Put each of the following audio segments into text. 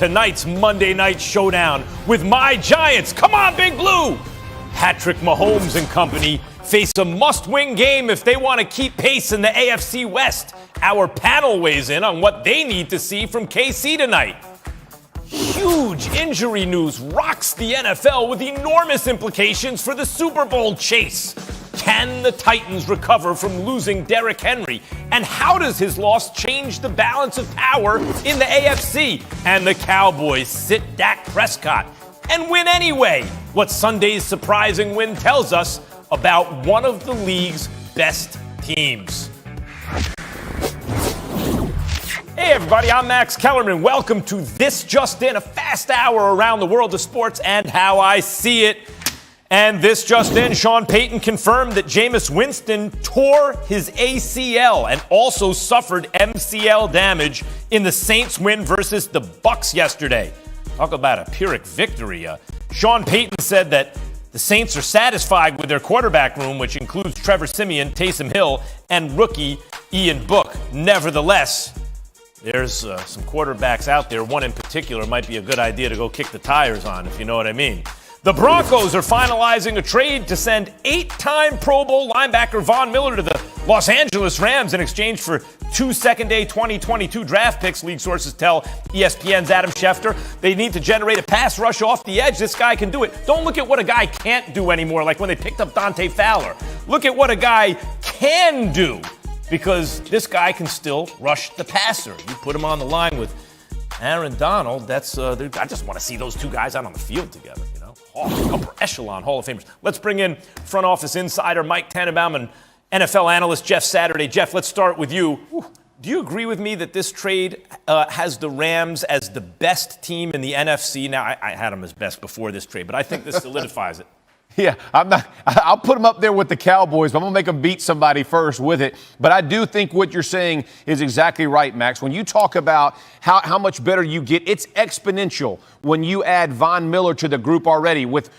tonight's Monday Night Showdown with my Giants. Come on, Big Blue! Patrick Mahomes and company face a must-win game if they want to keep pace in the AFC West. Our panel weighs in on what they need to see from KC tonight. Huge injury news rocks the NFL with enormous implications for the Super Bowl chase. Can the Titans recover from losing Derrick Henry? And how does his loss change the balance of power in the AFC? And the Cowboys sit Dak Prescott and win anyway. What Sunday's surprising win tells us about one of the league's best teams. Hey everybody, I'm Max Kellerman. Welcome to This Just In, a fast hour around the world of sports and how I see it. And this just in, Sean Payton confirmed that Jameis Winston tore his ACL and also suffered MCL damage in the Saints win versus the Bucs yesterday. Talk about a Pyrrhic victory. Sean Payton said that the Saints are satisfied with their quarterback room, which includes Trevor Siemian, Taysom Hill, and rookie Ian Book. Nevertheless, there's some quarterbacks out there. One in particular might be a good idea to go kick the tires on, if you know what I mean. The Broncos are finalizing a trade to send 8-time Pro Bowl linebacker Von Miller to the Los Angeles Rams in exchange for 2 second-day 2022 draft picks, league sources tell ESPN's Adam Schefter. They need to generate a pass rush off the edge. This guy can do it. Don't look at what a guy can't do anymore, like when they picked up Dante Fowler. Look at what a guy can do, because this guy can still rush the passer. You put him on the line with Aaron Donald, I just want to see those two guys out on the field together, you know. Upper echelon Hall of Famers. Let's bring in front office insider Mike Tannenbaum and NFL analyst Jeff Saturday. Jeff, let's start with you. Do you agree with me that this trade has the Rams as the best team in the NFC? Now, I had them as best before this trade, but I think this solidifies it. Yeah, I'll put them up there with the Cowboys, but I'm going to make them beat somebody first with it. But I do think what you're saying is exactly right, Max. When you talk about how much better you get, it's exponential when you add Von Miller to the group already with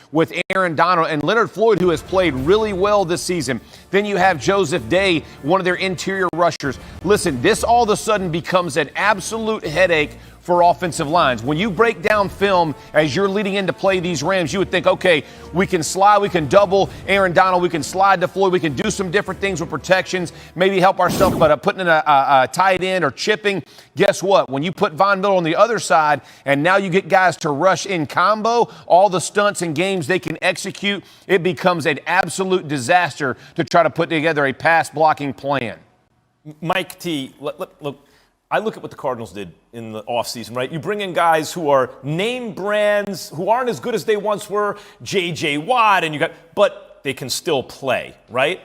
Aaron Donald and Leonard Floyd, who has played really well this season. Then you have Joseph Day, one of their interior rushers. Listen, this all of a sudden becomes an absolute headache for offensive lines. When you break down film as you're leading in to play these Rams, you would think, okay, we can slide, we can double Aaron Donald, we can slide to Floyd, we can do some different things with protections, maybe help ourselves by putting in a tight end or chipping. Guess what? When you put Von Miller on the other side and now you get guys to rush in combo, all the stunts and games they can execute, it becomes an absolute disaster to try to put together a pass blocking plan. Mike T, look. I look at what the Cardinals did in the offseason, right? You bring in guys who are name brands, who aren't as good as they once were, J.J. Watt, but they can still play, right?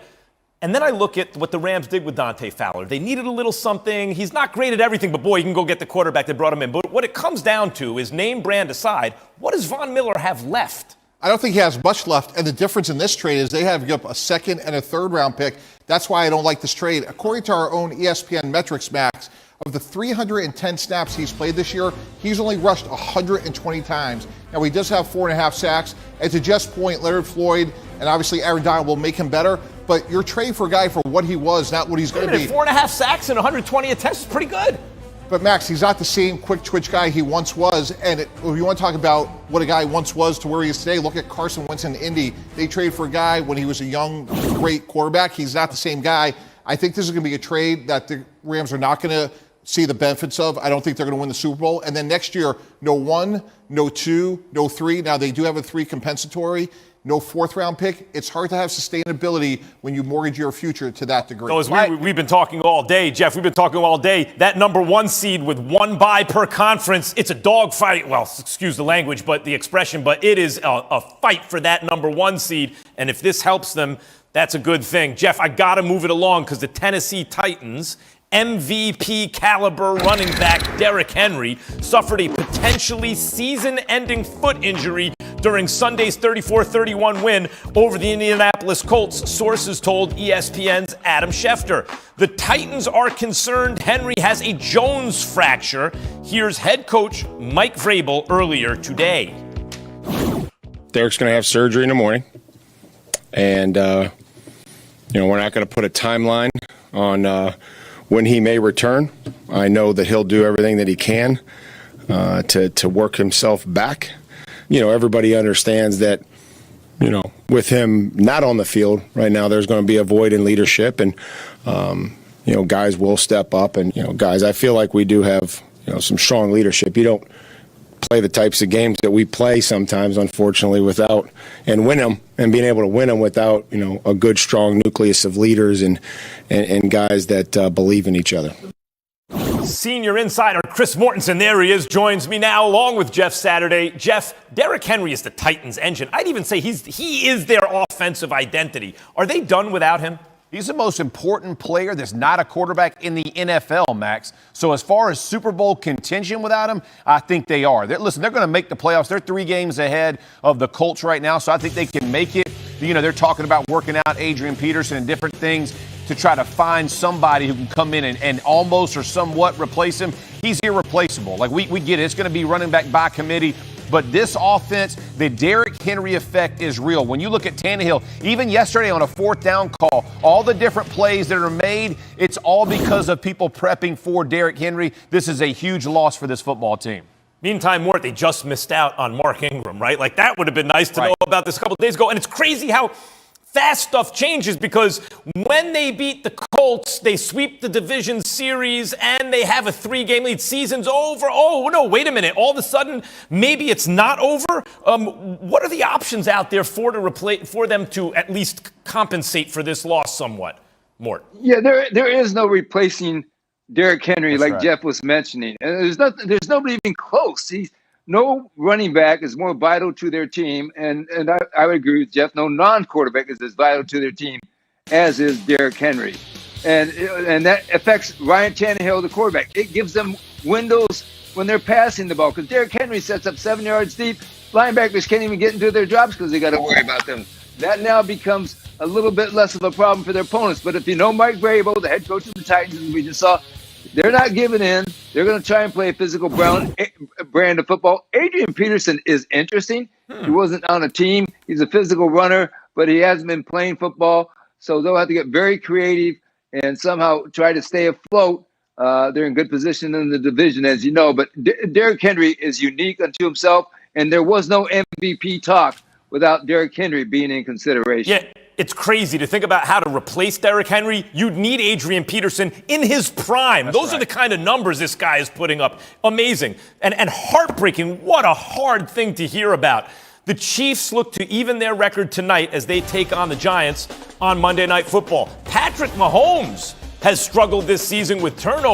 And then I look at what the Rams did with Dante Fowler. They needed a little something. He's not great at everything, but boy, you can go get the quarterback that brought him in. But what it comes down to is, name brand aside, what does Von Miller have left? I don't think he has much left, and the difference in this trade is they have given up a second and a third round pick. That's why I don't like this trade. According to our own ESPN metrics, Max, of the 310 snaps he's played this year, he's only rushed 120 times. Now, he does have 4.5 sacks. And to Jeff's point, Leonard Floyd and obviously Aaron Donald will make him better, but you're trading for a guy for what he was, not what he's going to be. 4.5 sacks and 120 attempts is pretty good. But, Max, he's not the same quick twitch guy he once was. And if you want to talk about what a guy once was to where he is today, look at Carson Wentz in Indy. They traded for a guy when he was a young, great quarterback. He's not the same guy. I think this is going to be a trade that the Rams are not going to see the benefits of. I don't think they're going to win the Super Bowl. And then next year, no 1, no 2, no 3. Now, they do have a 3 compensatory. No 4th round pick. It's hard to have sustainability when you mortgage your future to that degree. So as we've been talking all day, Jeff, we've been talking all day, that number 1 seed with 1 bye per conference, it's a dogfight. Well, excuse the language, but the expression, but it is a fight for that number 1 seed. And if this helps them, that's a good thing. Jeff, I got to move it along because the Tennessee Titans MVP caliber running back Derrick Henry suffered a potentially season-ending foot injury during Sunday's 34-31 win over the Indianapolis Colts, sources told ESPN's Adam Schefter. The Titans are concerned Henry has a Jones fracture. Here's head coach Mike Vrabel earlier today. Derrick's going to have surgery in the morning, and we're not going to put a timeline on when he may return. I know that he'll do everything that he can to work himself back. Everybody understands that, with him not on the field right now, there's going to be a void in leadership, and guys will step up. And guys, I feel like we do have some strong leadership. You don't play the types of games that we play sometimes, unfortunately, without and win them and being able to win them without a good, strong nucleus of leaders and guys that believe in each other. Senior insider Chris Mortensen, there he is, joins me now along with Jeff Saturday. Jeff, Derrick Henry is the Titans' engine. I'd even say he is their offensive identity. Are they done without him? He's the most important player that's not a quarterback in the NFL, Max. So as far as Super Bowl contention without him, I think they are. They're going to make the playoffs. They're 3 games ahead of the Colts right now, so I think they can make it. They're talking about working out Adrian Peterson and different things to try to find somebody who can come in and almost or somewhat replace him. He's irreplaceable. Like, we get it. It's going to be running back by committee. But this offense, the Derrick Henry effect is real. When you look at Tannehill, even yesterday on a 4th down call, all the different plays that are made, it's all because of people prepping for Derrick Henry. This is a huge loss for this football team. Meantime, Mort, they just missed out on Mark Ingram, right? Like, that would have been nice to know about this a couple of days ago. And it's crazy how fast stuff changes, because when they beat the Colts, they sweep the division series and they have a 3-game lead. Season's over. Oh, no, wait a minute. All of a sudden, maybe it's not over. What are the options out there for them to at least compensate for this loss somewhat, Mort? Yeah, there is no replacing Derrick Henry. That's like right. Jeff was mentioning. And there's nobody even close. No running back is more vital to their team, and I would agree with Jeff. No non-quarterback is as vital to their team as is Derrick Henry, and that affects Ryan Tannehill, the quarterback. It gives them windows when they're passing the ball, because Derrick Henry sets up 7 yards deep. Linebackers can't even get into their drops because they got to worry about them. That now becomes a little bit less of a problem for their opponents. But if you know Mike Vrabel, the head coach of the Titans, as we just saw, they're not giving in. They're going to try and play a physical brand of football. Adrian Peterson is interesting. He wasn't on a team. He's a physical runner, but he hasn't been playing football. So they'll have to get very creative and somehow try to stay afloat. They're in good position in the division, as you know. But Derrick Henry is unique unto himself, and there was no MVP talk without Derrick Henry being in consideration. Yeah. It's crazy to think about how to replace Derrick Henry. You'd need Adrian Peterson in his prime. Those are the kind of numbers this guy is putting up. Amazing. And heartbreaking. What a hard thing to hear about. The Chiefs look to even their record tonight as they take on the Giants on Monday Night Football. Patrick Mahomes has struggled this season with turnovers.